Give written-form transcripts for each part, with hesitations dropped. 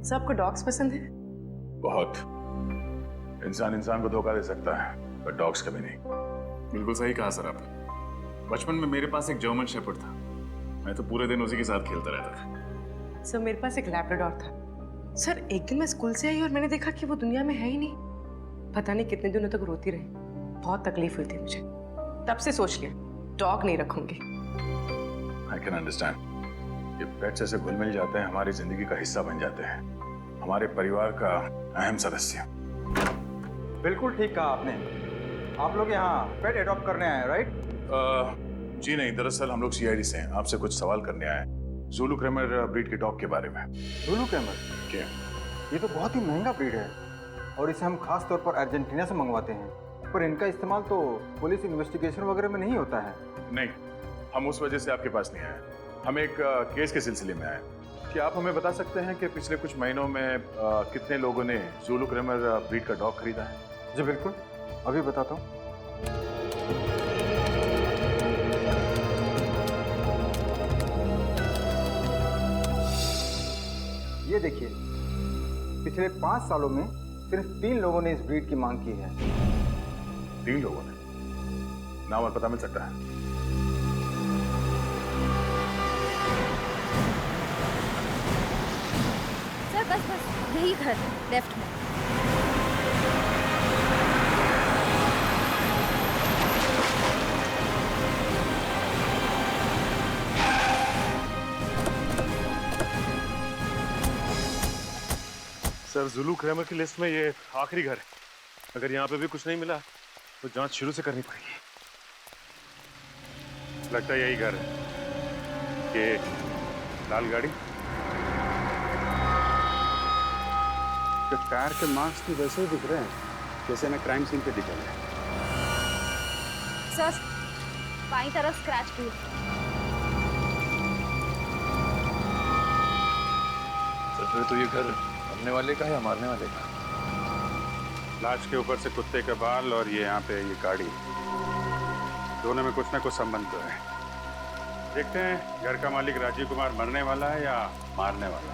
Sir आपको dogs पसंद है? बहुत। इंसान इंसान को धोखा दे सकता है पर डॉग्स कभी नहीं। बिल्कुल सही कहा सर आपने। बचपन में मेरे पास एक जर्मन शेपर्ड था, मैं तो पूरे दिन उसी के साथ खेलता रहता था। सर मेरे पास एक लैब्राडोर था। सर एक दिन मैं स्कूल से आई और मैंने देखा कि वो दुनिया में है ही नहीं। पता नहीं कितने दिनों तक रोती रही, बहुत तकलीफ हुई थी मुझे। तब से सोच लिया डॉग नहीं रखूंगी। I can understand. ये पेट्स ऐसे घुल मिल जाते हैं, हमारी जिंदगी का हिस्सा बन जाते हैं, हमारे परिवार का अहम सदस्य। बिल्कुल ठीक कहा आपने। आप लोग यहाँ पेट एडॉप्ट करने आए राइट? जी नहीं, दरअसल हम लोग सीआईडी से हैं, आपसे कुछ सवाल करने आए हैं ज़ुलू क्रैमर ब्रीड के डॉग के बारे में। Zulu Cramer? क्या? ये तो बहुत ही महंगा ब्रीड है और इसे हम खास तौर पर अर्जेंटीना से मंगवाते हैं, पर इनका इस्तेमाल तो पुलिस इन्वेस्टिगेशन वगैरह में नहीं होता है। नहीं, हम उस वजह से आपके पास नहीं आए, हम एक केस के सिलसिले में आए। क्या आप हमें बता सकते हैं कि पिछले कुछ महीनों में कितने लोगों ने ज़ुलू क्रैमर ब्रीड का डॉग खरीदा है? जी बिल्कुल, अभी बताता हूँ। ये देखिए, पिछले 5 सालों में सिर्फ 3 लोगों ने इस ब्रीड की मांग की है। 3 लोगों ने? नाम और पता मिल सकता है? सर बस यही घर लेफ्ट में। सर ज़ुलू क्रैमर की लिस्ट में ये आखिरी घर है। अगर यहाँ पे भी कुछ नहीं मिला तो जांच शुरू से करनी पड़ेगी। लगता है यही घर है। ये लाल गाड़ी, तो टायर के मार्क्स भी वैसे ही दिख रहे हैं जैसे मैं क्राइम सीन पे दिखा है। सर बाईं तरफ स्क्रैच भी है। तो फिर तो ये घर मरने वाले का या मारने वाले का? लाश के ऊपर से कुत्ते के बाल और ये यहाँ पे ये गाड़ी, दोनों में कुछ ना कुछ संबंध तो है। देखते हैं घर का मालिक राजीव कुमार मरने वाला है या मारने वाला।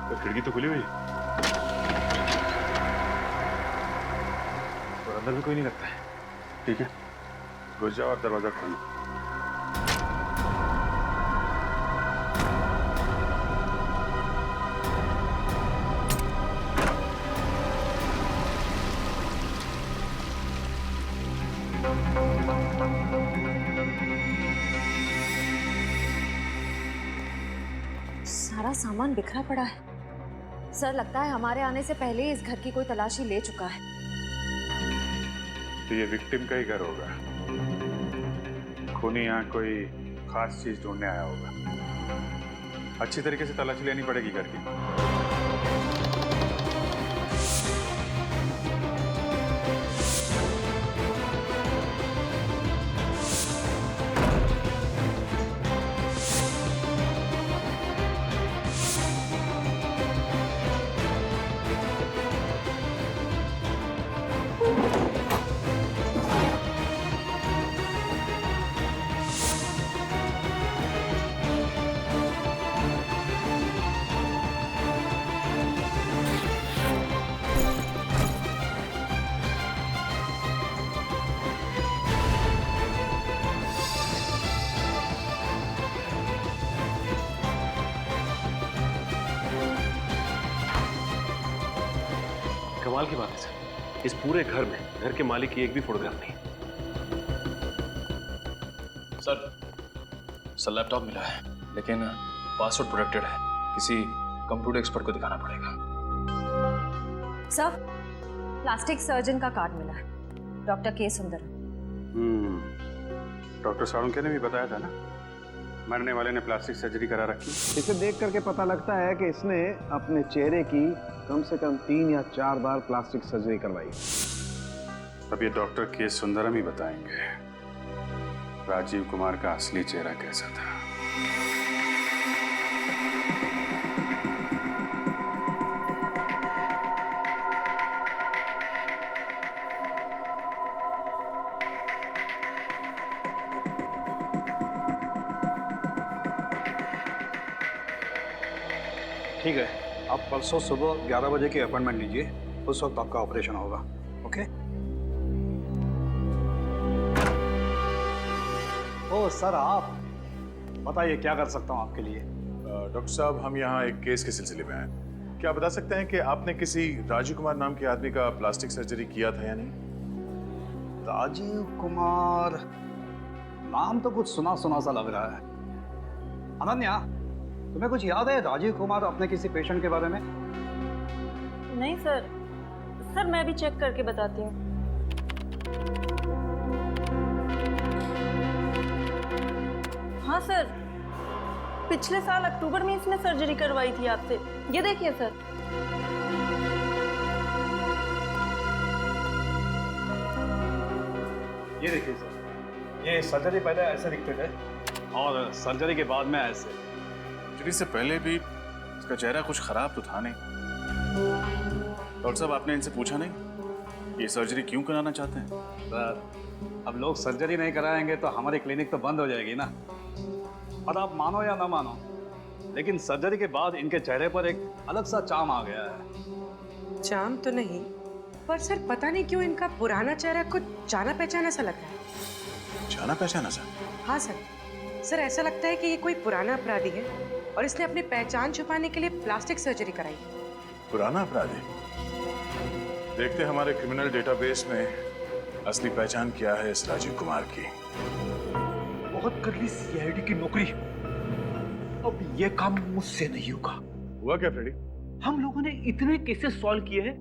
तो खिड़की तो खुली हुई है और अंदर भी कोई नहीं लगता है। ठीक है, घुस जाओ और दरवाजा खोलो। सारा सामान बिखरा पड़ा है। सर लगता है हमारे आने से पहले ही इस घर की कोई तलाशी ले चुका है। तो ये विक्टिम का ही घर होगा। खूनी यहाँ कोई खास चीज ढूंढने आया होगा। अच्छी तरीके से तलाशी लेनी पड़ेगी घर की। कमाल की बात है सर, इस पूरे घर में घर के मालिक की एक भी फोटोग्राफ नहीं। सर लैपटॉप मिला है लेकिन पासवर्ड प्रोटेक्टेड है, किसी कंप्यूटर एक्सपर्ट को दिखाना पड़ेगा। सर प्लास्टिक सर्जन का कार्ड मिला है, डॉक्टर के सुंदर। डॉक्टर साळुंखे ने भी बताया था ना, मरने वाले ने प्लास्टिक सर्जरी करा रखी। इसे देख करके पता लगता है कि इसने अपने चेहरे की कम से कम 3 या 4 बार प्लास्टिक सर्जरी करवाई। अब ये डॉक्टर के सुंदरम ही बताएंगे राजीव कुमार का असली चेहरा कैसा था। ठीक है, आप परसों सुबह 11 बजे की अपॉइंटमेंट लीजिए, उस वक्त आपका ऑपरेशन होगा। ओके? ओ सर, आप बताइए क्या कर सकता हूँ आपके लिए। डॉक्टर साहब, हम यहाँ एक केस के सिलसिले में आए। क्या आप बता सकते हैं कि आपने किसी राजीव कुमार नाम के आदमी का प्लास्टिक सर्जरी किया था या नहीं? राजीव कुमार नाम तो कुछ सुना सुना सा लग रहा है। अनन्या, तुम्हें कुछ याद है राजीव कुमार अपने किसी पेशेंट के बारे में? नहीं सर, सर मैं भी चेक करके बताती हूँ। हाँ सर, पिछले साल अक्टूबर में इसने सर्जरी करवाई थी आपसे। ये देखिए सर। ये देखिए सर, ये सर्जरी पहले ऐसे दिखते थे और सर्जरी के बाद में ऐसे। सर्जरी से पहले भी इसका चेहरा कुछ खराब तो था नहीं। डॉक्टर साहब, आपने इनसे पूछा नहीं ये सर्जरी क्यों कराना चाहते हैं? सर, अब लोग सर्जरी नहीं कराएंगे तो हमारी क्लिनिक तो बंद हो जाएगी ना। और आप मानो या ना मानो, लेकिन सर्जरी के बाद इनके चेहरे पर एक अलग सा चार्म आ गया है। चार्म तो नहीं, पर सर पता नहीं क्यों इनका पुराना चेहरा कुछ जाना पहचाना सा लग रहा है। जाना पहचाना सा? हाँ सर ऐसा लगता है कि ये कोई पुराना अपराधी है और इसने अपनी पहचान छुपाने के लिए प्लास्टिक सर्जरी कराई। पुराना अपराधी? देखते हैं हमारे क्रिमिनल डेटाबेस में असली पहचान क्या है इस राजीव कुमार की। बहुत कर ली सीआईडी की नौकरी, अब ये काम मुझसे नहीं होगा। हुआ क्या फ्रेडी? हम लोगों ने इतने केसेस सॉल्व किए हैं,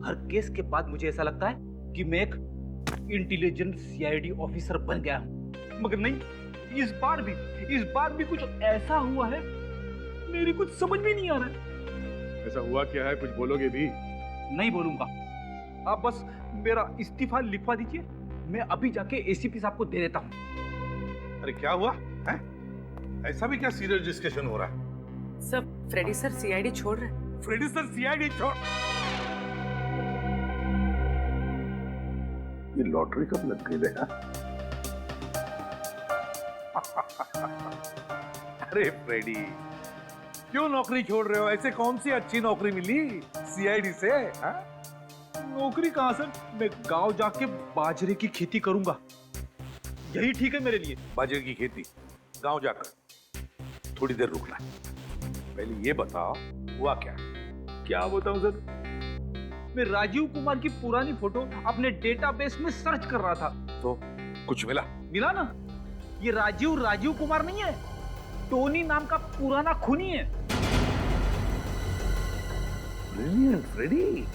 हर केस के बाद मुझे ऐसा लगता है कि मैं एक इंटेलिजेंट सीआईडी ऑफिसर बन गया हूं। मगर नहीं, इस बार भी कुछ ऐसा हुआ है, मेरी कुछ समझ में नहीं आ रहा है। ऐसा हुआ क्या है, कुछ बोलोगे भी? नहीं बोलूंगा, आप बस मेरा इस्तीफा लिखवा दीजिए, मैं अभी जाके एसीपी साहब को दे देता हूं। अरे क्या हुआ है? ऐसा भी क्या सीरियस डिस्कशन हो रहा है? सब फ्रेडी सर सीआईडी छोड़ रहे हैं। फ्रेडी सर सीआईडी छोड़? ये लॉटरी कब लग गई देखा? अरे फ्रेडी, क्यों नौकरी छोड़ रहे हो? ऐसे कौन सी अच्छी नौकरी मिली सीआईडी से? हा? नौकरी कहां सर, मैं गांव जाके बाजरे की खेती करूंगा, यही ठीक है मेरे लिए। बाजरे की खेती गांव जाकर? थोड़ी देर रुकना, पहले ये बताओ हुआ क्या? क्या बताऊं सर, मैं राजीव कुमार की पुरानी फोटो अपने डेटाबेस में सर्च कर रहा था। तो कुछ मिला? मिला ना, ये राजीव कुमार नहीं है, टोनी नाम का पुराना खूनी है। ब्रिलियंट फ्रेडी,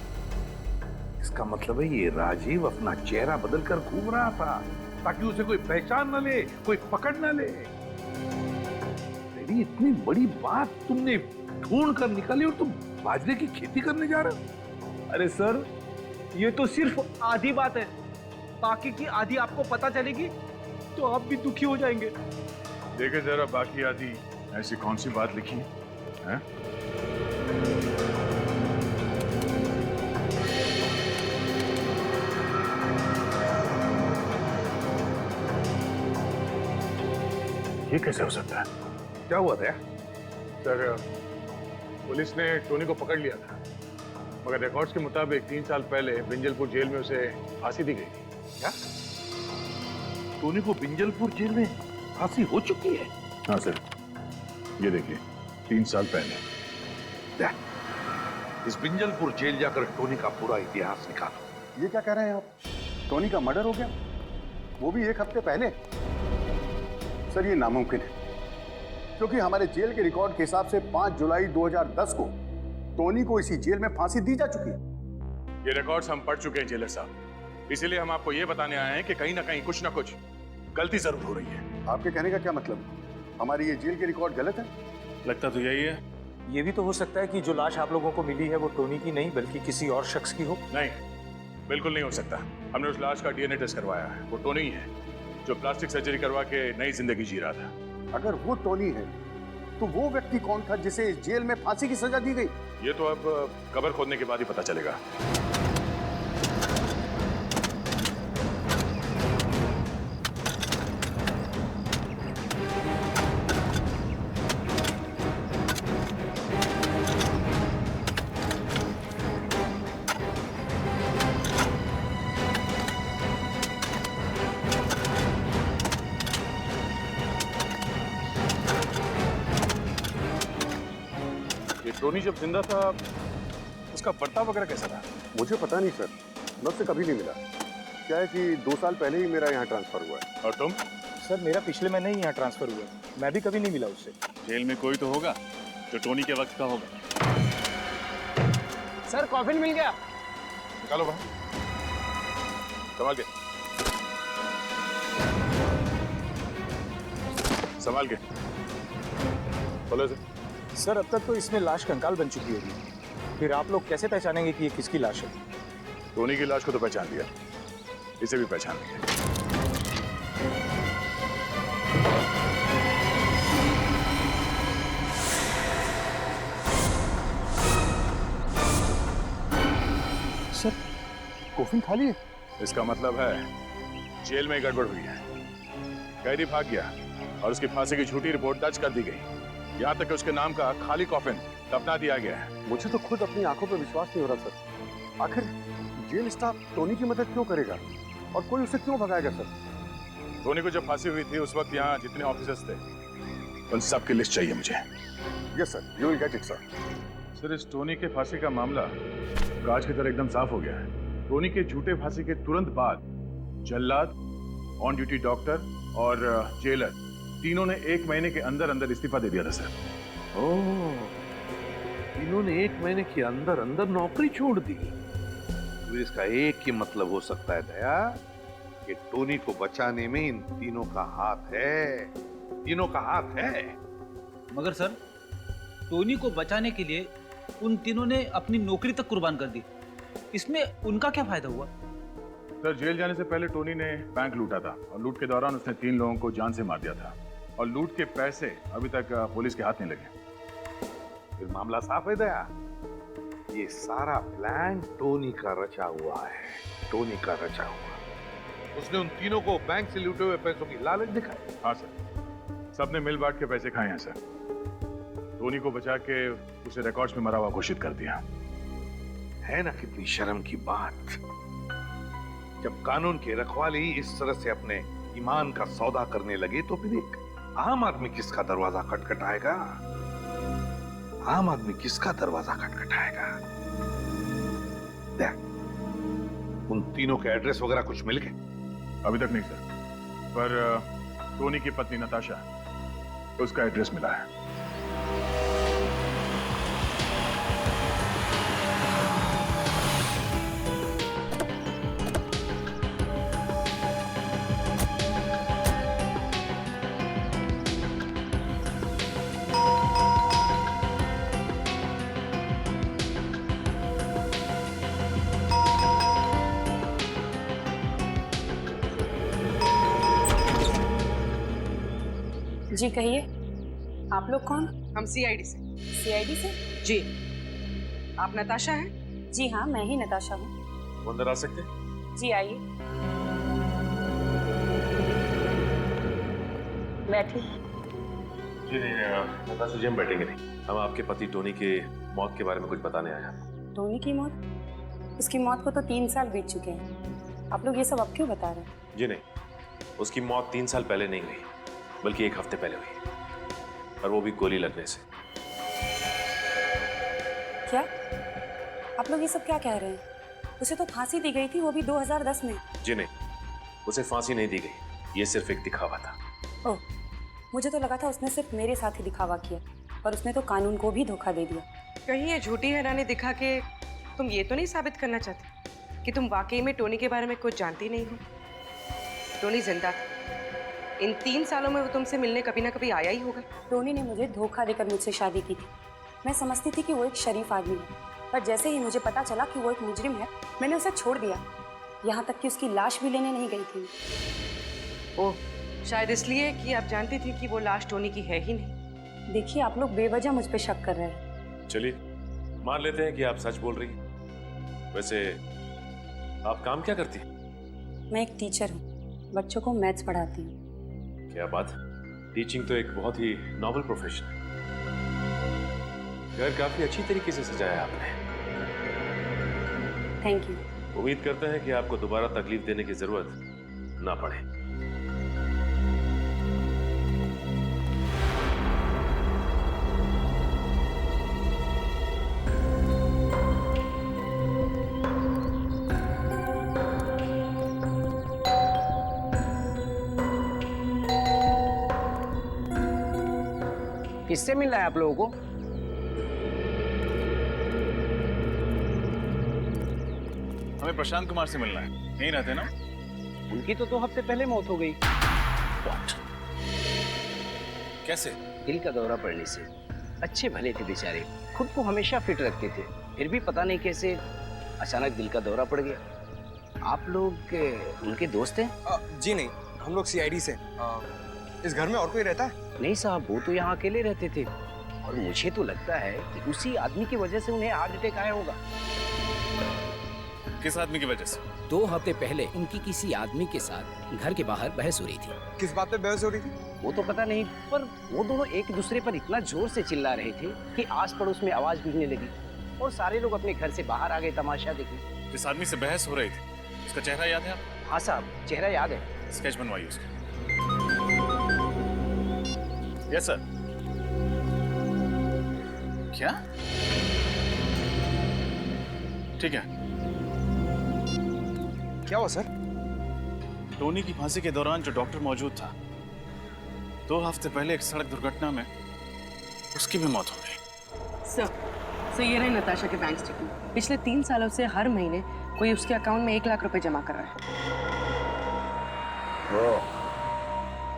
इसका मतलब है ये राजीव अपना चेहरा बदल कर घूम रहा था ताकि उसे कोई पहचान न ले, कोई पकड़ न ले। फ्रेडी, इतनी बड़ी बात तुमने ढूंढ कर निकाली और तुम बाजरे की खेती करने जा रहे हो? अरे सर, ये तो सिर्फ आधी बात है, बाकी की आधी आपको पता चलेगी तो आप भी दुखी हो जाएंगे। देखे जरा बाकी आधी ऐसी कौन सी बात लिखी है? ये कैसे हो सकता है? क्या हुआ था सर, पुलिस ने टोनी को पकड़ लिया था, मगर रिकॉर्ड्स के मुताबिक 3 साल पहले बिंजलपुर जेल में उसे फांसी दी गई थी। क्या? टोनी को बिंजलपुर जेल में फांसी हो चुकी है? हाँ सर, ये देखिए 3 साल पहले। इस बिंजलपुर जेल जाकर टोनी का पूरा इतिहास निकालो। ये क्या कह रहे हैं आप? टोनी का मर्डर हो गया, वो भी 1 हफ्ते पहले? सर, ये नामुमकिन है, क्योंकि हमारे जेल के रिकॉर्ड के हिसाब से 5 जुलाई 2010 को टोनी को इसी जेल में फांसी दी जा चुकी है। ये रिकॉर्ड्स हम पढ़ चुके हैं जेलर साहब, इसीलिए हम आपको ये बताने आए हैं कि कहीं ना कहीं कुछ ना कुछ गलती जरूर हो रही है। आपके कहने का क्या मतलब है? हमारी ये जेल के रिकॉर्ड गलत है? लगता तो यही है। ये भी तो हो सकता है कि जो लाश आप लोगों को मिली है वो टोनी की नहीं बल्कि किसी और शख्स की हो। नहीं, बिल्कुल नहीं हो सकता। हमने उस लाश का डीएनए टेस्ट करवाया है, वो टोनी ही है जो प्लास्टिक सर्जरी करवा के नई जिंदगी जी रहा था। अगर वो टोनी है तो वो व्यक्ति कौन था जिसे इस जेल में फांसी की सजा दी गई? ये तो अब कब्र खोदने के बाद ही पता चलेगा। ये टोनी जब जिंदा था उसका बर्ताव वगैरह कैसा था? मुझे पता नहीं सर, मैं उससे कभी नहीं मिला। क्या है कि 2 साल पहले ही मेरा यहाँ ट्रांसफर हुआ है। और तुम? सर मेरा पिछले महीने ही यहाँ ट्रांसफर हुआ, मैं भी कभी नहीं मिला उससे। जेल में कोई तो होगा जो टोनी के वक्त का होगा। सर कॉफिन मिल गया। निकालो बाहर, संभाल के, संभाल के बोलो इसे। सर अब तक तो इसमें लाश कंकाल बन चुकी होगी, फिर आप लोग कैसे पहचानेंगे कि ये किसकी लाश है? टोनी की लाश को तो पहचान लिया, इसे भी पहचान लिया। सर कॉफिन खाली है? इसका मतलब है जेल में गड़बड़ हुई है, कैदी भाग गया और उसकी फांसी की झूठी रिपोर्ट दर्ज कर दी गई। यहाँ तक कि उसके नाम का खाली कॉफिन दफना दिया गया है। मुझे तो खुद अपनी आंखों पर विश्वास नहीं हो रहा सर। आखिर जेल स्टाफ टोनी की मदद क्यों करेगा और कोई उसे क्यों भगाएगा सर? टोनी को जब फांसी हुई थी उस वक्त यहाँ जितने ऑफिसर्स थे उन सब की लिस्ट चाहिए मुझे। Yes sir, you will get it sir. Sir इस टोनी के फांसी का मामला कांच की तरह एकदम साफ हो गया है। टोनी के झूठे फांसी के तुरंत बाद जल्लाद, ऑन ड्यूटी डॉक्टर और जेलर तीनों ने 1 महीने के अंदर अंदर इस्तीफा दे दिया था सर। ओह, इन्होंने 1 महीने के अंदर अंदर नौकरी छोड़ दी। तो इसका एक ही मतलब हो सकता है दया कि टोनी को बचाने में इन तीनों का हाथ है, तीनों का हाथ है। मगर सर टोनी को बचाने के लिए उन तीनों ने अपनी नौकरी तक कुर्बान कर दी, इसमें उनका क्या फायदा हुआ? सर जेल जाने से पहले टोनी ने बैंक लूटा था और लूट के दौरान उसने 3 लोगों को जान से मार दिया था और लूट के पैसे अभी तक पुलिस के हाथ नहीं लगे। फिर मामला साफ है दया, ये सारा प्लान टोनी का रचा हुआ है, टोनी का रचा हुआ। उसने उन तीनों को बैंक से लूटे हुए पैसों की लालच दिखाई। हाँ सर, सबने मिल बांट के पैसे खाए हैं सर। टोनी को बचा के उसे रिकॉर्ड्स में मरा हुआ घोषित कर दिया। है ना कितनी शर्म की बात। जब कानून की रखवाली इस तरह से अपने ईमान का सौदा करने लगे तो फिर एक आम आदमी किसका दरवाजा खटखटाएगा? आम आदमी किसका दरवाजा खटखटाएगा? देख, उन तीनों के एड्रेस वगैरह कुछ मिल गए? अभी तक नहीं सर, पर टोनी की पत्नी नताशा, उसका एड्रेस मिला है। जी कहिए, आप लोग कौन? हम सीआईडी से। सीआईडी से? जी। आप नताशा हैं? जी हाँ, मैं ही नताशा हूँ। अंदर आ सकते हैं? जी आइए, बैठिए। जी नहीं, नताशा जी हम बैठेंगे नहीं। हम आपके पति टोनी के मौत के बारे में कुछ बताने आए हैं। टोनी की मौत? उसकी मौत को तो 3 साल बीत चुके हैं। आप लोग ये सब अब क्यों बता रहे हैं? जी नहीं, उसकी मौत 3 साल पहले नहीं हुई, बल्कि 1 हफ्ते पहले हुई, और वो भी गोली लगने से। क्या आप लोग ये सब क्या कह रहे हैं? उसे तो फांसी दी गई थी, वो भी 2010 में। जी नहीं, उसे फांसी नहीं दी गई, ये सिर्फ एक दिखावा था। ओह, मुझे तो लगा था उसने सिर्फ मेरे साथ ही दिखावा किया, पर उसने तो कानून को भी धोखा दे दिया। कहीं ये झूठी हैरानी दिखा के तुम ये तो नहीं साबित करना चाहती कि तुम वाकई में टोनी के बारे में कुछ जानती नहीं हो? टोनी जिंदा था, इन 3 सालों में वो तुमसे मिलने कभी ना कभी आया ही होगा। टोनी ने मुझे धोखा देकर मुझसे शादी की थी। मैं समझती थी कि वो एक शरीफ आदमी है, पर जैसे ही मुझे पता चला कि वो एक मुजरिम है, मैंने उसे छोड़ दिया। यहाँ तक कि उसकी लाश भी लेने नहीं गई थी। ओह, शायद इसलिए कि आप जानती थी कि वो लाश टोनी की है ही नहीं। देखिए, आप लोग बेवजह मुझ पर शक कर रहे हैं। चलिए मान लेते हैं कि आप सच बोल रही हैं। वैसे आप काम क्या करती हैं? मैं एक टीचर हूँ, बच्चों को मैथ्स पढ़ाती हूँ। क्या बात, टीचिंग तो एक बहुत ही नॉबल प्रोफेशन है। घर काफी अच्छी तरीके से सजाया आपने। Thank you. उम्मीद करते हैं कि आपको दोबारा तकलीफ देने की जरूरत ना पड़े। किससे मिल रहा है आप लोगों को? हमें प्रशांत कुमार से मिलना है, यहीं रहते ना? उनकी तो 2 हफ्ते पहले मौत हो गई। कैसे? दिल का दौरा पड़ने से। अच्छे भले थे बेचारे, खुद को हमेशा फिट रखते थे, फिर भी पता नहीं कैसे अचानक दिल का दौरा पड़ गया। आप लोग उनके दोस्त हैं? जी नहीं, हम लोग सीआईडी से। इस घर में और कोई रहता है? नहीं साहब, वो तो यहाँ अकेले रहते थे और मुझे तो लगता है कि उसी आदमी की वजह से उन्हें हार्ट अटैक आया होगा। किस आदमी की वजह से? 2 हफ्ते पहले उनकी किसी आदमी के साथ घर के बाहर बहस हो रही थी। किस बात पे बहस हो रही थी? वो तो पता नहीं, पर वो दोनों एक दूसरे पर इतना जोर से चिल्ला रहे थे कि आस पड़ोस में आवाज गूंजने लगी और सारे लोग अपने घर से बाहर आ गए तमाशा देखने। जिस आदमी से बहस हो रही थी, उसका चेहरा याद है आपको? हाँ साहब, चेहरा याद है। स्केच बनवाइए उसका। Yes sir. क्या? ठीक है। क्या हुआ सर? टोनी की फांसी के दौरान जो डॉक्टर मौजूद था, 2 हफ्ते पहले एक सड़क दुर्घटना में उसकी भी मौत हो गई। सर ये रहे नताशा के बैंक स्टेटमेंट। पिछले 3 सालों से हर महीने कोई उसके अकाउंट में 1 लाख रुपए जमा कर रहा है। ओह,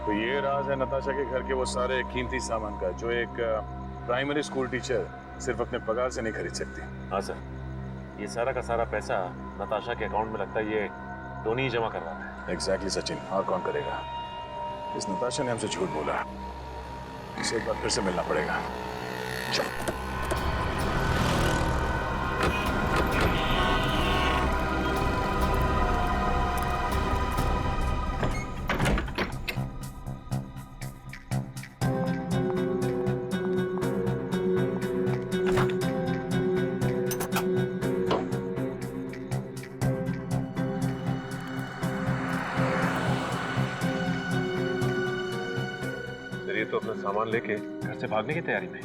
तो ये राज है नताशा के घर के वो सारे कीमती सामान का जो एक प्राइमरी स्कूल टीचर सिर्फ अपने पगार से नहीं खरीद सकती। हाँ सर, ये सारा का सारा पैसा नताशा के अकाउंट में लगता है ये टोनी ही जमा कर रहा है। एग्जैक्टली सचिन, और कौन करेगा? इस नताशा ने हमसे झूठ बोला। इसे एक बार फिर से मिलना पड़ेगा। चलो। तो अपना सामान लेके घर से भागने की तैयारी में।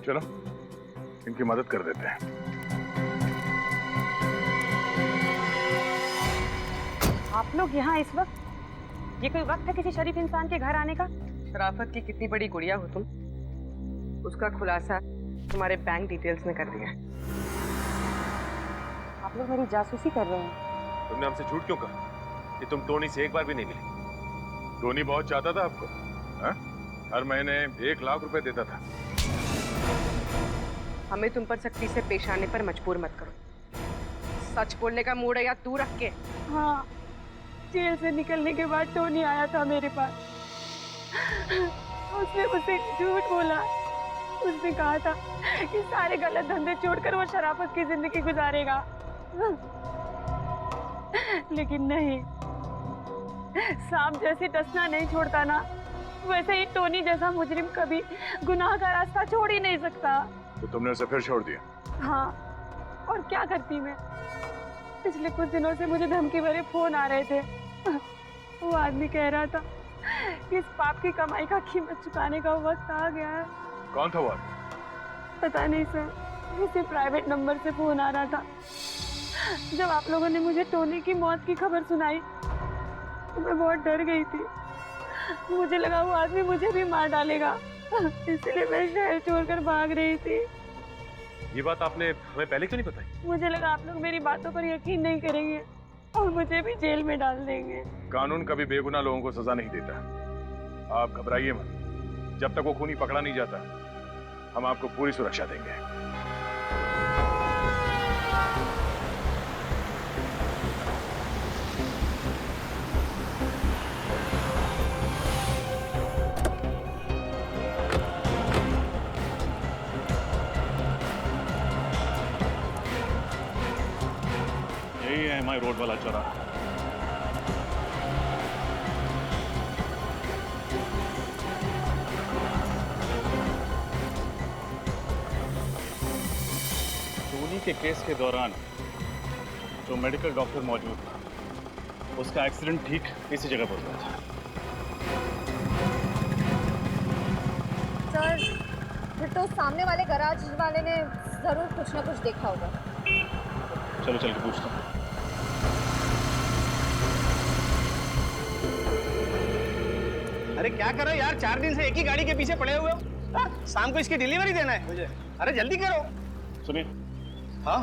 चलो इनकी मदद कर देते हैं। आप लोग यहाँ इस वक्त? ये कोई वक्त है किसी शरीफ इंसान के घर आने का? शराफत की कितनी बड़ी गुड़िया हो तुम, उसका खुलासा तुम्हारे बैंक डिटेल्स में कर दिया। आप लोग मेरी जासूसी कर रहे हैं। तुमने हमसे झूठ क्यों कहा कि तुम टोनी से एक बार भी नहीं मिली? टोनी बहुत चाहता था आपको, हा? हर महीने 1 लाख रुपए देता था। हमें तुम पर सख्ती से पेश आने पर मजबूर मत करो। सच बोलने का मूड है या तू रख के? हाँ, जेल से निकलने के बाद टोनी आया था मेरे पास। उसने मुझसे झूठ बोला। उसने कहा था कि सारे गलत धंधे छोड़कर वो शराफत की जिंदगी गुजारेगा, लेकिन नहीं। सांप जैसे डसना नहीं छोड़ता ना, वैसे ही टोनी जैसा मुजरिम कभी गुनाह का रास्ता छोड़ ही नहीं सकता। तो तुमने उसे फिर छोड़ दिया? हाँ, और क्या करती मैं? पिछले कुछ दिनों से मुझे धमकी भरे फोन आ रहे थे। वो आदमी कह रहा था कि इस पाप की कमाई का कीमत चुकाने का वक्त आ गया है। कौन था वो? पता नहीं सर, किसी प्राइवेट नंबर से फोन आ रहा था। जब आप लोगों ने मुझे टोनी की मौत की खबर सुनाई तो मैं बहुत डर गई थी। मुझे लगा वो आदमी मुझे भी मार डालेगा, इसलिए मैं शहर छोड़कर भाग रही थी। ये बात आपने हमें पहले क्यों नहीं बताई? मुझे लगा आप लोग मेरी बातों पर यकीन नहीं करेंगे और मुझे भी जेल में डाल देंगे। कानून कभी बेगुनाह लोगों को सजा नहीं देता। आप घबराइए मत। जब तक वो खूनी पकड़ा नहीं जाता, हम आपको पूरी सुरक्षा देंगे। यही है हमारे रोड वाला चौराहा। टोनी के केस के दौरान जो मेडिकल डॉक्टर मौजूद था, उसका एक्सीडेंट ठीक इसी जगह पर हुआ था। सर, फिर तो सामने वाले गैराज वाले ने जरूर कुछ ना कुछ देखा होगा। चलो चल के पूछता हूँ। अरे क्या कर रहे हो यार? 4 दिन से एक ही गाड़ी के पीछे पड़े हुए हो। शाम को इसकी डिलीवरी देना है मुझे। अरे जल्दी करो। सुनिए। हाँ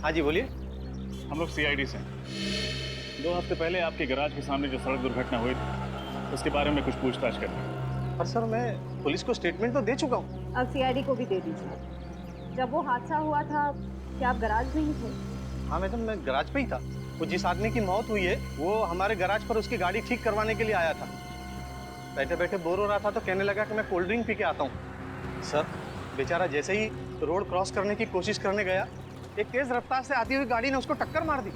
हाँ जी बोलिए। हम लोग सीआईडी से 2 हफ्ते पहले आपके गैराज के सामने जो सड़क दुर्घटना हुई थी उसके बारे में कुछ पूछताछ करनी। पर सर मैं पुलिस को स्टेटमेंट तो दे चुका हूँ। अब सीआईडी को भी दे दीजिए। जब वो हादसा हुआ था क्या आप गैराज में ही थे? हाँ मैडम मैं गैराज पे ही था। वो जिस आदमी की मौत हुई है वो हमारे गैराज पर उसकी गाड़ी ठीक करवाने के लिए आया था। बैठे बैठे बोर हो रहा था तो कहने लगा कि मैं कोल्ड ड्रिंक पी के आता हूँ। सर बेचारा जैसे ही रोड क्रॉस करने की कोशिश करने गया एक तेज रफ्तार से आती हुई गाड़ी ने उसको टक्कर मार दी।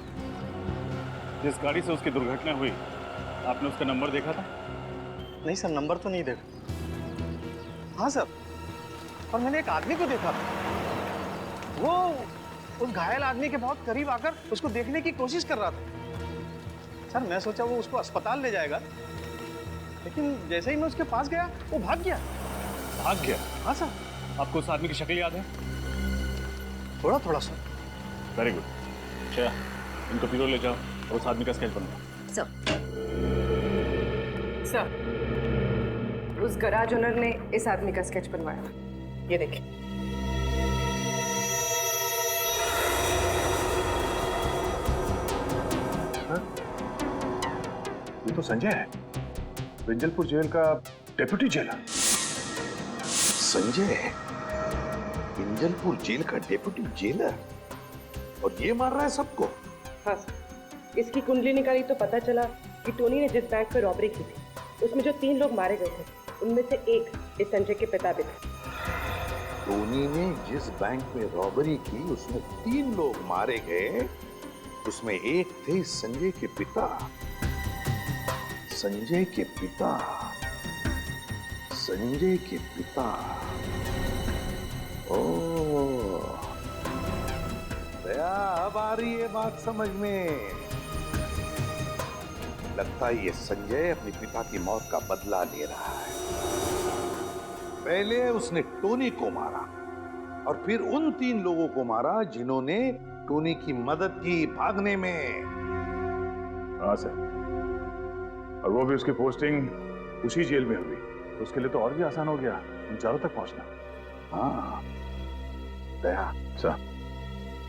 जिस गाड़ी से उसकी दुर्घटना हुई आपने उसका नंबर देखा था? नहीं सर नंबर तो नहीं देखा। हाँ सर पर मैंने एक आदमी को देखा था। वो उस घायल आदमी के बहुत करीब आकर उसको देखने की कोशिश कर रहा था। सर मैं सोचा वो उसको अस्पताल ले जाएगा लेकिन जैसे ही मैं उसके पास गया वो भाग गया। भाग गया? हाँ सर। आपको उस आदमी की शक्ल याद है? थोड़ा थोड़ा सर। Very good. अच्छा इनको पीरो ले जाओ और उस आदमी का स्केच बनाओ। सर उस गैराज ओनर ने इस आदमी का स्केच बनवाया। ये देखिए। ये तो संजय है, विंजलपुर जेल का डेप्यूटी जेलर। संजय विंजलपुर जेल का डेप्यूटी जेलर और ये मार रहा है सबको? हाँ सर। इसकी कुंडली निकाली तो पता चला कि टोनी ने जिस बैंक पे रॉबरी की थी उसमें जो 3 लोग मारे गए थे उनमें से एक इस संजय के पिता भी थे। टोनी ने जिस बैंक में रॉबरी की उसमें 3 लोग मारे गए, उसमें एक थे संजय के पिता। संजय के पिता, संजय के पिता। ओह दया अब आ रही है बात समझ में। लगता है ये संजय अपने पिता की मौत का बदला ले रहा है। पहले उसने टोनी को मारा और फिर उन 3 लोगों को मारा जिन्होंने टोनी की मदद की भागने में। हाँ सर, और वो भी उसकी पोस्टिंग उसी जेल में हुई तो उसके लिए तो और भी आसान हो गया उन चारों तक पहुंचना। हाँ दया सर,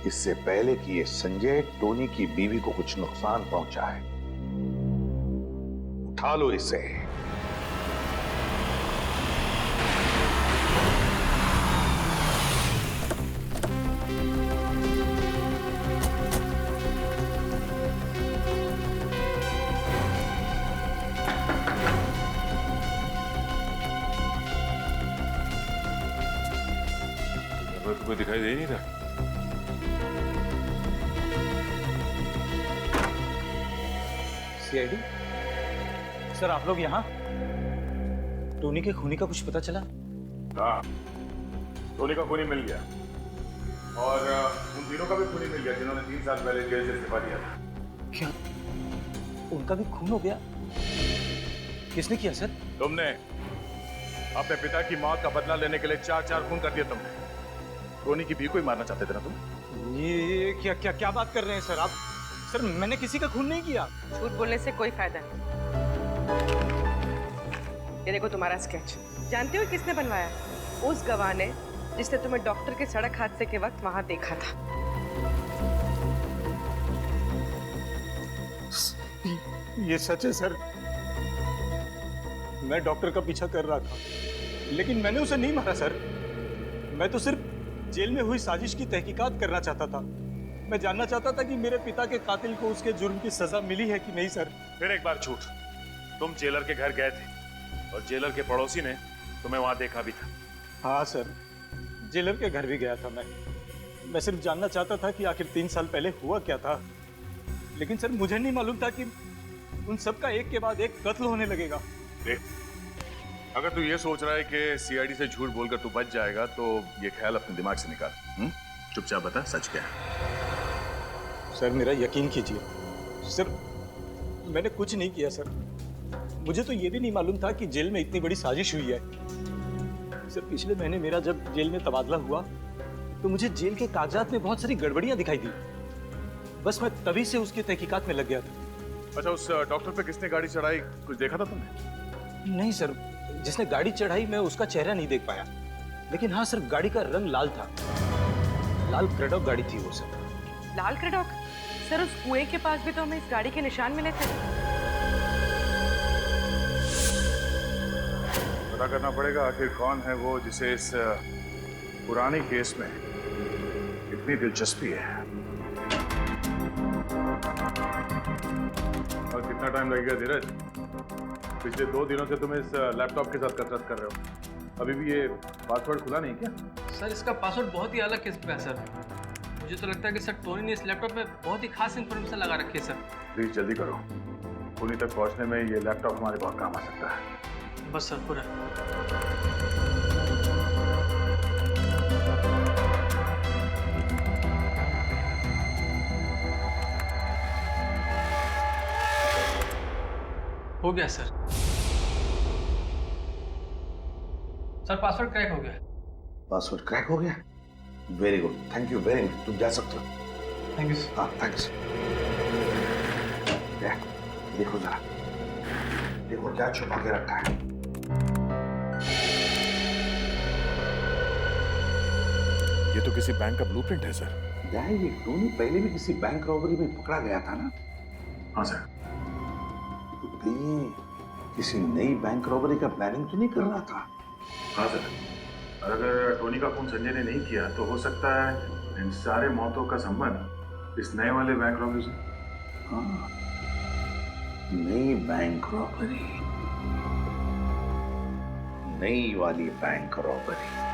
इससे पहले कि ये संजय टोनी की बीवी को कुछ नुकसान पहुंचाए, उठा लो इसे। तो कोई दिखाई दे नहीं रहा। सीआईडी सर आप लोग यहाँ? टोनी के खूनी का कुछ पता चला? हाँ, टोनी का खूनी मिल गया और उन तीनों का भी खूनी मिल गया जिन्होंने 3 साल पहले जेल से इस्तीफा दिया था। क्या उनका भी खून हो गया? किसने किया सर? तुमने अपने पिता की मौत का बदला लेने के लिए 4 खून कर दिए तुमने। टोनी की बीवी को ही मारना चाहते थे ना तुम? ये क्या क्या क्या बात कर रहे हैं सर आप? सर मैंने किसी का खून नहीं किया। झूठ बोलने से कोई फायदा नहीं। ये देखो तुम्हारा स्केच। जानते हो किसने बनवाया? उस गवाह ने जिसने तुम्हें डॉक्टर के सड़क हादसे के वक्त वहां देखा था। ये सच है सर। मैं डॉक्टर का पीछा कर रहा था लेकिन मैंने उसे नहीं मारा सर। मैं तो सिर्फ जेल में हुई साजिश की तहकीकात करना चाहता था। मैं जानना चाहता था कि मेरे पिता के कातिल को उसके जुर्म की सजा मिली है कि नहीं सर। फिर एक बार झूठ। तुम जेलर के घर गए थे और जेलर के पड़ोसी ने तुम्हें वहां देखा भी था। हाँ सर, जेलर के घर भी गया था मैं सिर्फ जानना चाहता था कि आखिर 3 साल पहले हुआ क्या था। लेकिन सर मुझे नहीं मालूम था कि उन सब का एक के बाद एक कत्ल होने लगेगा। देख, अगर तू ये सोच रहा है कि सीआईडी से झूठ बोलकर तू बच जाएगा तो ये ख्याल अपने दिमाग से निकाल। चुपचाप बता सच क्या है। सर मेरा यकीन कीजिए, सर मैंने कुछ नहीं किया सर। मुझे तो ये भी नहीं मालूम था कि जेल में इतनी बड़ी साजिश हुई है। सर पिछले महीने मेरा जब जेल में तबादला हुआ तो मुझे जेल के कागजात में बहुत सारी गड़बड़ियां दिखाई दी। बस मैं तभी से उसकी तहकीकात में लग गया था। अच्छा, उस डॉक्टर पे किसने गाड़ी चढ़ाई कुछ देखा था तुमने? नहीं सर, जिसने गाड़ी चढ़ाई मैं उसका चेहरा नहीं देख पाया, लेकिन हाँ सर गाड़ी का रंग लाल था। लाल क्रेडॉक गाड़ी थी वो सर। लाल क्रेडॉक? सर उस कुएं के पास भी तो हमें इस गाड़ी के निशान मिले थे। पता करना पड़ेगा आखिर कौन है वो जिसे इस पुराने केस में इतनी दिलचस्पी है। और कितना टाइम लगेगा धीरज? पिछले 2 दिनों से तुम इस लैपटॉप के साथ कसरत कर रहे हो, अभी भी ये पासवर्ड खुला नहीं क्या? सर इसका पासवर्ड बहुत ही अलग किस्म का है सर। मुझे तो लगता है कि सर टोनी ने इस लैपटॉप में बहुत ही खास इन्फॉर्मेशन लगा रखी है सर। प्लीज जल्दी करो, पुणे तक पहुंचने में ये लैपटॉप हमारे बहुत काम आ सकता है। बस सर पूरा। हो गया सर। सर पासवर्ड क्रैक हो गया। पासवर्ड क्रैक हो गया? Very good, thank you very much. तुम जा सकते हो। Thank you sir. हाँ थैंक्स। देखो जरा, देखो क्या छुपा के रखा है। ये तो किसी बैंक का ब्लूप्रिंट है सर। ये टोनी पहले भी किसी बैंक रॉबरी में पकड़ा गया था ना? हाँ सर। तो ये किसी नई बैंक रॉबरी का प्लानिंग तो नहीं कर रहा था? हाँ सर, और अगर टोनी का खून संजय ने नहीं किया तो हो सकता है इन सारे मौतों का संबंध इस नए वाले बैंक रॉबरी से। हाँ, नई बैंक रॉबरी, नई वाली बैंक रॉबरी।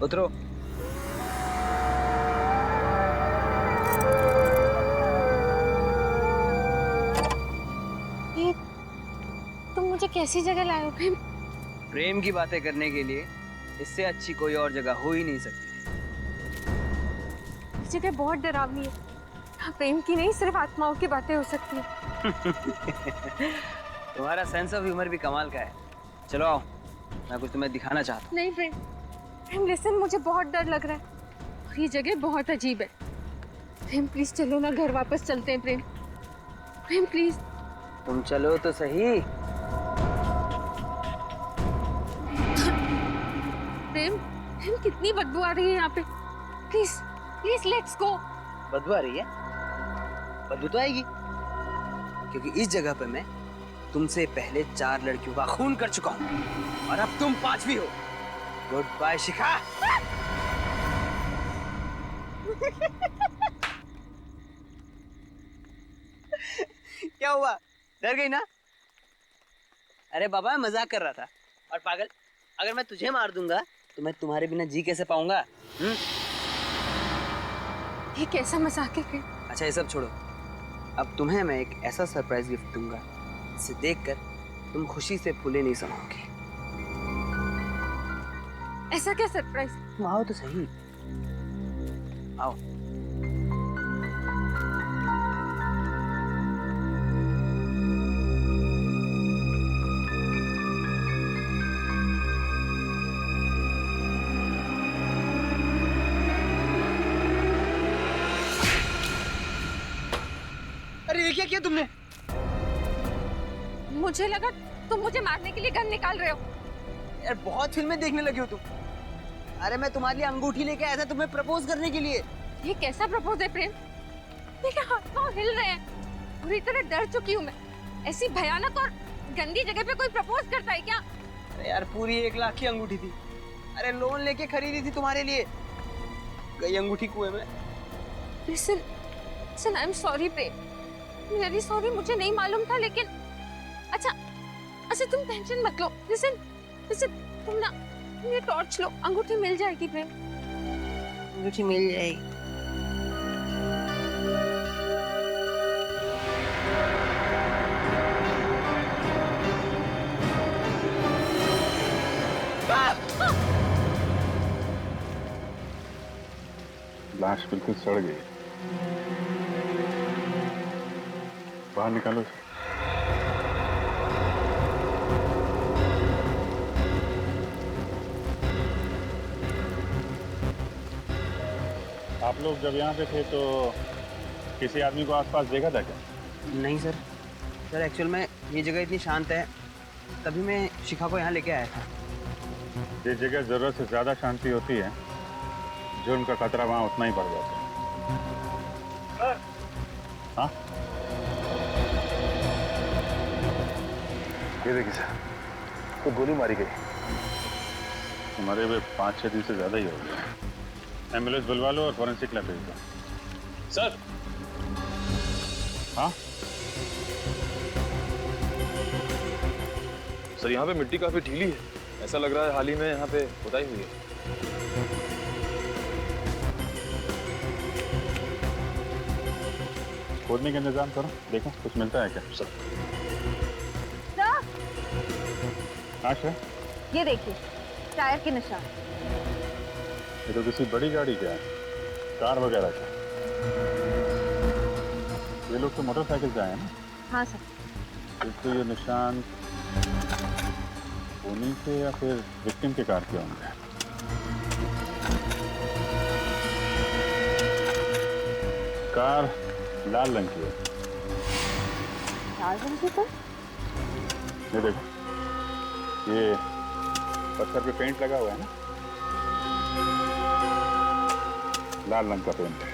उतरो। ये तुम मुझे कैसी जगह लाए हो प्रेम? प्रेम की बातें करने के लिए इससे अच्छी कोई और जगह हो ही नहीं सकती। ये जगह बहुत डरावनी है। यहाँ प्रेम की नहीं सिर्फ आत्माओं की बातें हो सकती है। तुम्हारा सेंस ऑफ ह्यूमर भी कमाल का है। चलो आओ, मैं कुछ तुम्हें दिखाना चाहता हूँ। नहीं प्रेम, प्रेम लिसन, मुझे बहुत डर लग रहा है और ये जगह बहुत अजीब है। प्रेम प्लीज चलो ना, घर वापस चलते हैं प्रेम। प्रेम प्लीज। तुम चलो तो सही। प्रेम, प्रेम कितनी बदबू आ रही है यहाँ पे। Please please let's go. बदबू आ रही है? बदबू तो आएगी, क्योंकि इस जगह पे मैं तुमसे पहले 4 लड़कियों का खून कर चुका हूँ और अब तुम 5वीं हो। गुड बाय शिखा। क्या हुआ, डर गई ना? अरे बाबा मैं मजाक कर रहा था। और पागल, अगर मैं तुझे मार दूंगा तो मैं तुम्हारे बिना जी कैसे पाऊंगा? ये कैसा मजाक है प्रेम? अच्छा ये सब छोड़ो, अब तुम्हें मैं एक ऐसा सरप्राइज गिफ्ट दूंगा जिसे देखकर तुम खुशी से फूले नहीं समाओगे। ऐसा क्या सरप्राइज? तुम आओ तो सही, आओ। अरे ये क्या किया तुमने? मुझे लगा तुम मुझे मारने के लिए गन निकाल रहे हो। यार बहुत फिल्में देखने लगी हो तुम। अरे मैं तुम्हारे लिए अंगूठी लेके आया था तुम्हें प्रपोज करने के लिए। ये कैसा प्रपोज है प्रेम? मेरे हाथ पांव हिल रहे हैं, पूरी तरह डर चुकी हूँ मैं। ऐसी भयानक और गंदी जगह पे कोई प्रपोज करता है क्या? अरे यार पूरी 1 लाख की अंगूठी थी। अरे लोन लेके खरीदी थी तुम्हारे लिए, गई अंगूठी कुएं में। Listen, listen, I am sorry Prem, very sorry, मुझे नहीं मालूम था। लेकिन अच्छा अच्छा तुम टेंशन मत लो। लिसन लिसन, तुम ना ये टॉर्च लो, अंगूठी मिल जाएगी प्रेम। अंगूठी मिल जाएगी। लाश बिल्कुल सड़ गई। बाहर निकालो। आप लोग जब यहाँ पे थे तो किसी आदमी को आसपास देखा था क्या? नहीं सर। सर एक्चुअल में ये जगह इतनी शांत है, तभी मैं शिखा को यहाँ लेके आया था। जिस जगह जरूरत से ज्यादा शांति होती है, जुर्म का खतरा वहाँ उतना ही बढ़ जाता है। हाँ? ये देखिए सर, तो गोली मारी गई। तुम्हारे भी 5-6 दिन से ज्यादा ही हो गया। एम्बुलेंस बुलवा लो और फॉरेंसिक लैब भेज दो। सर। हाँ? सर यहाँ पे मिट्टी काफी ढीली है, ऐसा लग रहा है हाल ही में यहाँ पे खुदाई हुई है। खोदने का इंतजाम करो, देखो कुछ मिलता है क्या? सर, हाँ सर। ये देखिए टायर के निशान। ये तो किसी बड़ी गाड़ी का है, कार वगैरह का। ये लोग तो मोटरसाइकिल से आए हैं ना? हाँ सर। तो ये निशान उन्हीं के या फिर विक्टिम के कार के होंगे। कार लाल रंग की है। लाल रंग की? सर ये देखो, ये पत्थर पे पेंट लगा हुआ है ना, लाल रंग का पेंट है।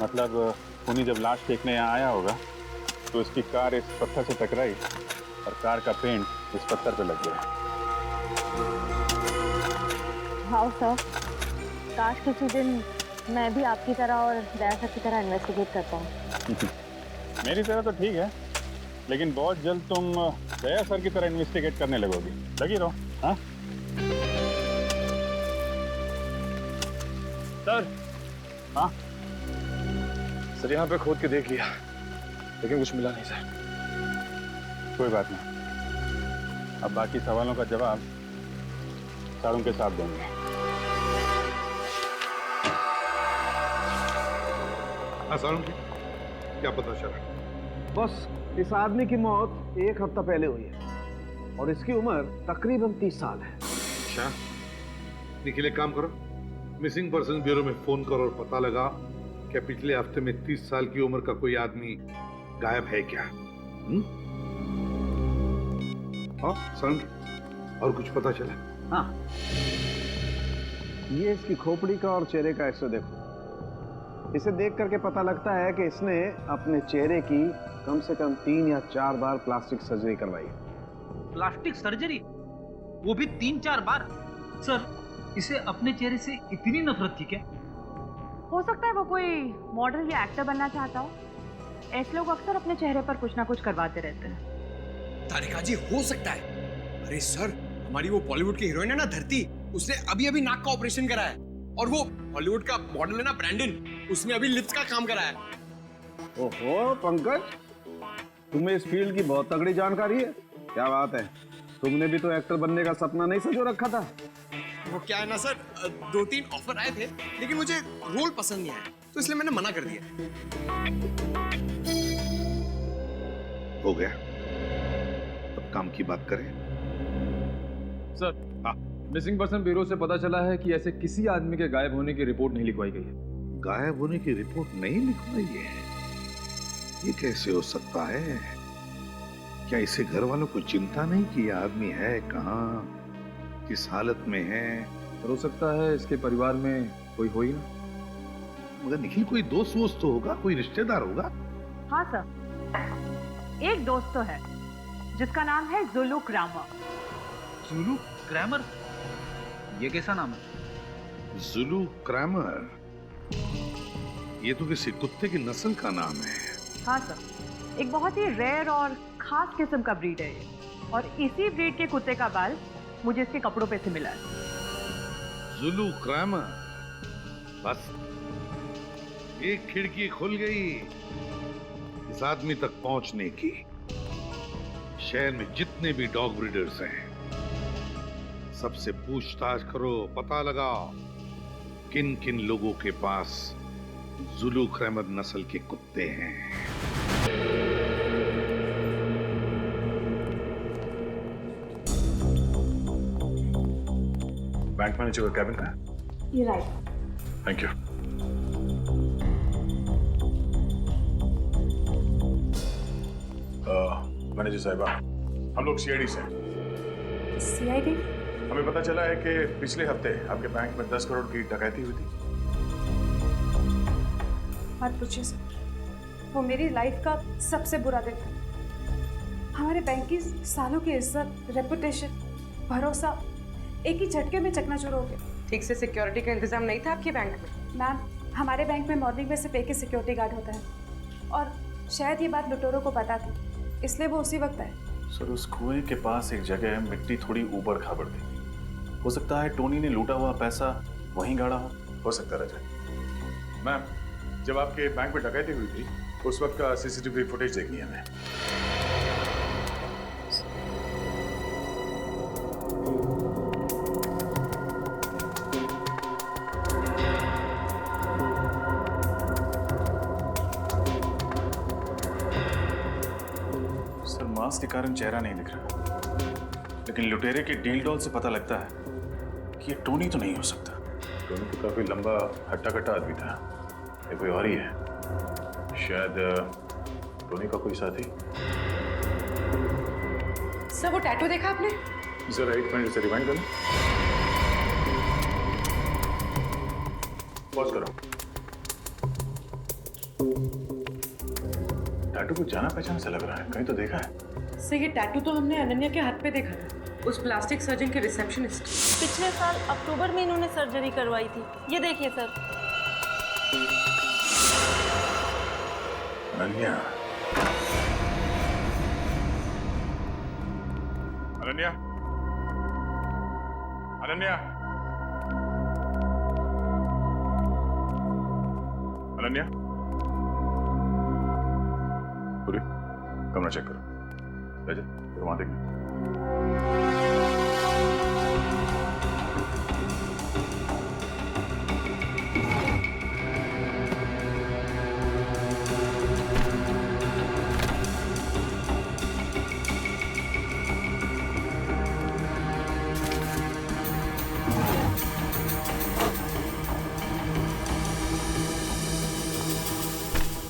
मतलब उन्हीं जब लाश देखने यहाँ आया होगा तो इसकी कार इस पत्थर से टकराई और कार का पेंट इस पत्थर पे लग गया। हाँ सर, काश किसी दिन मैं भी आपकी तरह और दया सर की तरह इन्वेस्टिगेट करता हूँ। मेरी तरह तो ठीक है, लेकिन बहुत जल्द तुम दया सर की तरह इन्वेस्टिगेट करने लगोगी। लगी रहो। हाँ सर। हाँ सर यहाँ पे खोद के देख लिया, लेकिन कुछ मिला नहीं सर। कोई बात नहीं, अब बाकी सवालों का जवाब सारों के साथ देंगे। सारुण की क्या पता चला? बस इस आदमी की मौत 1 हफ्ता पहले हुई है और इसकी उम्र तकरीबन 30 साल है। अच्छा, निखिल एक काम करो, मिसिंग पर्सन ब्यूरो में फोन करो और पता लगा क्या पिछले हफ्ते में 30 साल की उम्र का कोई आदमी गायब है क्या? हाँ सारुण, और कुछ पता चला? हाँ, ये इसकी खोपड़ी का और चेहरे का एक्सरे देखो। इसे देख करके पता लगता है कि इसने अपने चेहरे की कम से कम 3 या 4 बार प्लास्टिक सर्जरी करवाई है। Plastic surgery? वो भी 3-4 बार? सर, इसे अपने चेहरे से इतनी नफरत थी क्या? हो सकता है वो कोई मॉडल या एक्टर बनना चाहता हो। ऐसे लोग अक्सर अपने चेहरे पर कुछ ना कुछ करवाते रहते हैं। तारिका जी, हो सकता है। अरे सर, हमारी वो बॉलीवुड की हीरोइन है ना धरती, उसने अभी अभी नाक का ऑपरेशन करा है। और वो हॉलीवुड का मॉडल है ना ब्रैंडन, उसने अभी लिप्स का काम करा है। ओहो पंकज, तुम्हें इस फील्ड की बहुत तगड़ी जानकारी है। क्या बात है, तुमने भी तो एक्टर बनने का सपना नहीं सजो रखा था? वो क्या है ना सर, 2-3 ऑफर आए थे, लेकिन मुझे रोल पसंद नहीं आया, तो इसलिए मैंने मना कर दिया। हो गया, अब काम की बात करें। सर, मिसिंग पर्सन ब्यूरो से पता चला है कि ऐसे किसी आदमी के गायब होने की रिपोर्ट नहीं लिखवाई गई है। गायब होने की रिपोर्ट नहीं लिखवाई है? ये कैसे हो सकता है? क्या इसे घर वालों को चिंता नहीं कि यह आदमी है कहाँ, किस हालत में है? हो सकता है इसके परिवार में कोई हो ही ना। मगर निखिल, कोई दोस्त वोस्त तो होगा, कोई रिश्तेदार होगा। हाँ सर, एक दोस्त तो है जिसका नाम है जुलू ग्रामर। जुलू ग्रामर? ये कैसा नाम है? जुलू क्रैमर, ये तो किसी कुत्ते की नस्ल का नाम है। हाँ सर, एक बहुत ही रेयर और खास किस्म का ब्रीड है ये, और इसी ब्रीड के कुत्ते का बाल मुझे इसके कपड़ों पे से मिला है। जुलू क्रैमर, बस एक खिड़की खुल गई इस आदमी तक पहुंचने की। शहर में जितने भी डॉग ब्रीडर्स हैं, सबसे पूछताछ करो, पता लगाओ किन किन लोगों के पास जुलू क्रैमर नस्ल के कुत्ते हैं। बैंक मैनेजर का कैबिन है। ये राइट। Thank you. मैनेजर साहिबा, हम लोग सीआईडी से। सीआईडी? हमें पता चला है कि पिछले हफ्ते आपके बैंक में 10 करोड़ की डकैती हुई थी। मत पूछिए सर, वो मेरी लाइफ का सबसे बुरा दिन था। हमारे बैंक की सालों की इज्जत, रेपुटेशन, भरोसा एक ही झटके में चकनाचूर हो गया। ठीक से सिक्योरिटी का इंतजाम नहीं था आपके बैंक में? मैम, हमारे बैंक में मॉर्निंग में सिर्फ एक ही सिक्योरिटी गार्ड होता है और शायद ये बात लुटेरों को पता थी, इसलिए वो उसी वक्त आए। सर, उस कुएं के पास एक जगह है, मिट्टी थोड़ी ऊबड़ खाबड़ थी। हो सकता है टोनी ने लूटा हुआ पैसा वहीं गाड़ा हो सकता है रजत। मैम, जब आपके बैंक में डकैती हुई थी उस वक्त का सीसीटीवी फुटेज देखनी है हमें। सर, मास्क के कारण चेहरा नहीं दिख रहा, लेकिन लुटेरे के डील डॉल से पता लगता है कि ये टोनी तो नहीं हो सकता। टोनी तो काफी लंबा हट्टा कट्टा आदमी था, ये कोई और ही है। शायद टोनी का कोई साथी। सर, वो टैटू देखा आपने? जरा एक मिनट से रिवाइंड करो। पॉज करो। टैटू को जाना पहचाना सा लग रहा है, कहीं तो देखा है। सर, ये टैटू तो हमने अनन्या के हाथ पे देखा था, उस प्लास्टिक सर्जन के रिसेप्शनिस्ट। पिछले साल अक्टूबर में इन्होंने सर्जरी करवाई थी, ये देखिए सर। अनन्या, अनन्या, अनन्या, अनन्या, पूरी कमरा चेक करो। रजत, फिर वहां देखना।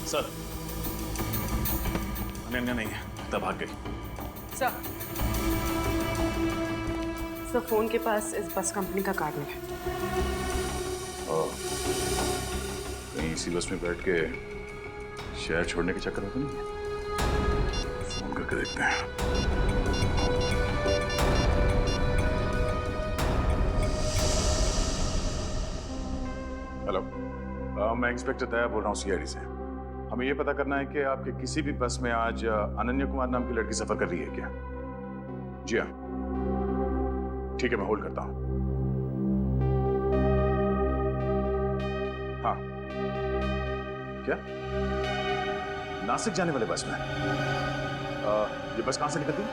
सर, अनन्या नहीं है, तब भाग गई। सर, फोन के पास इस बस कंपनी का कार्ड मिला। कहीं इसी बस में बैठ के शहर छोड़ने के चक्कर में तो नहीं है? फोन करके देखते हैं। हेलो, मैं इंस्पेक्टर दया बोल रहा हूँ सीआईडी से। हमें यह पता करना है कि आपके किसी भी बस में आज अनन्या कुमार नाम की लड़की सफर कर रही है क्या? जी हाँ, ठीक है, मैं होल्ड करता हूँ। हाँ, क्या नासिक जाने वाले बस में? ये बस कहां से निकलती है?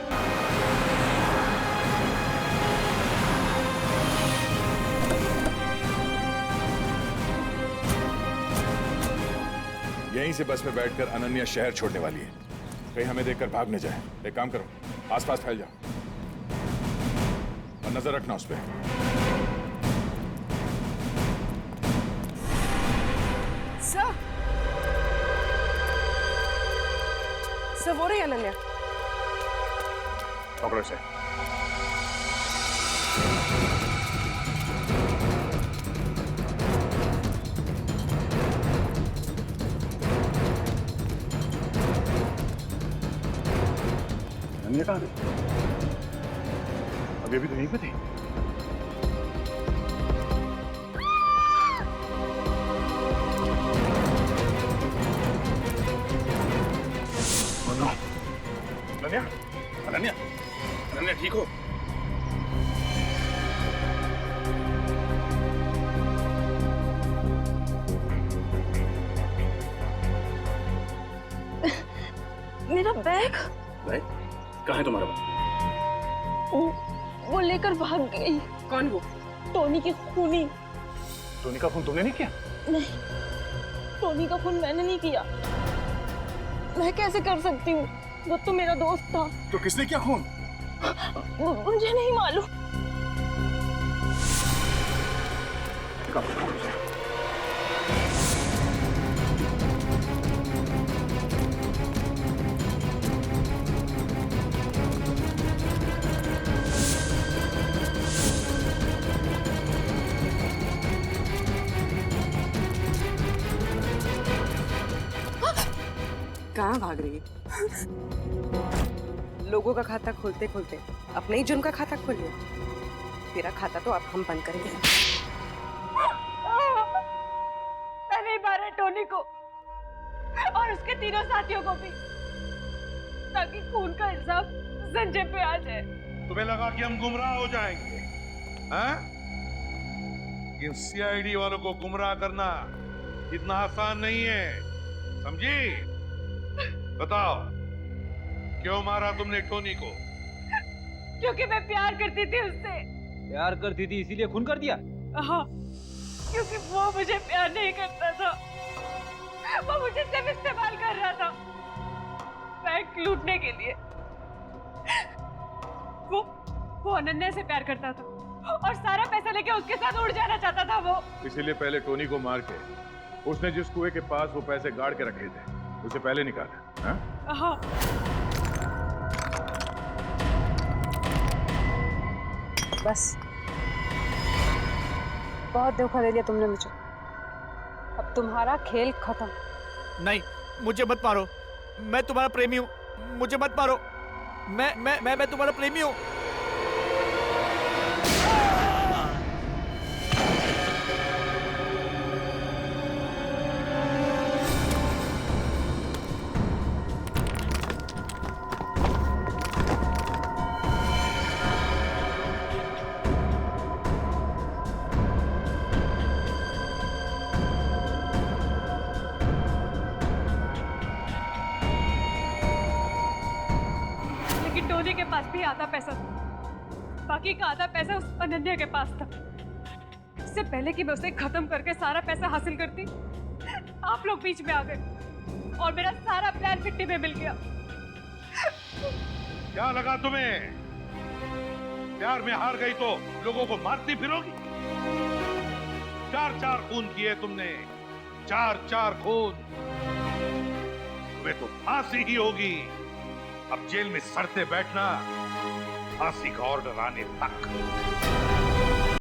यहीं से बस में बैठकर अनन्या शहर छोड़ने वाली है। कहीं हमें देखकर भाग न जाए। एक काम करो, आसपास फैल जाओ और नजर रखना उस पर। सर, वो रही अनन्या। पकड़ो से। अनन्या कहाँ गई? अभी अभी तो यहीं पे थी। अनन्या, अनन्या, अनन्या ठीक हो? मेरा बैग? बैग? कहाँ है तुम्हारा बैग? वो लेकर भाग गई। कौन वो? टोनी की खूनी। टोनी का खून तुमने नहीं किया? नहीं, टोनी का खून मैंने नहीं किया। मैं कैसे कर सकती हूँ? वो तो मेरा दोस्त था। तो किसने किया खून? मुझे नहीं मालूम। कहाँ भाग रही है? लोगों का खाता खोलते खोलते अपने ही जुर्म का खाता खोल लिया। तेरा खाता तो अब हम बंद करेंगे। मैं नहीं मारा टोनी को और उसके तीनों साथियों को भी, ताकि खून का इल्जाम संजय पे आ जाए। तुम्हें लगा कि हम गुमराह हो जाएंगे? हाँ? इन सीआईडी वालों को गुमराह करना इतना आसान नहीं है, समझी? बताओ, क्यों मारा तुमने टोनी को? क्योंकि मैं प्यार करती थी उससे। प्यार करती थी इसीलिए खून कर दिया? हाँ, क्योंकि वो मुझे प्यार नहीं करता था, वो मुझे सिर्फ इस्तेमाल कर रहा था बैंक लूटने के लिए। वो अनन्या से प्यार करता था और सारा पैसा लेके उसके साथ उड़ जाना चाहता था वो। इसीलिए पहले टोनी को मार के उसने जिस कुएं के पास वो पैसे गाड़ के रखे थे उसे पहले निकाला। हाँ? हाँ। बस बहुत धोखा दे दिया तुमने मुझे। अब तुम्हारा खेल खत्म। नहीं, मुझे मत मारो, मैं तुम्हारा प्रेमी हूँ, मुझे मत मारो, मैं तुम्हारा प्रेमी हूँ। लेकिन टोनी के पास भी आधा पैसा था, बाकी का आधा पैसा उस अनन्या के पास था। इससे पहले कि मैं उसे खत्म करके सारा पैसा हासिल करती, आप लोग बीच में आ गए और मेरा सारा प्लान मिट्टी में मिल गया। क्या लगा तुम्हें? प्यार में हार गई तो लोगों को मारती फिरोगी? 4-4 खून किए तुमने, 4-4 खून। तुम्हें तो फांसी ही होगी। अब जेल में सड़ते बैठना, फांसी का ऑर्डर आने तक।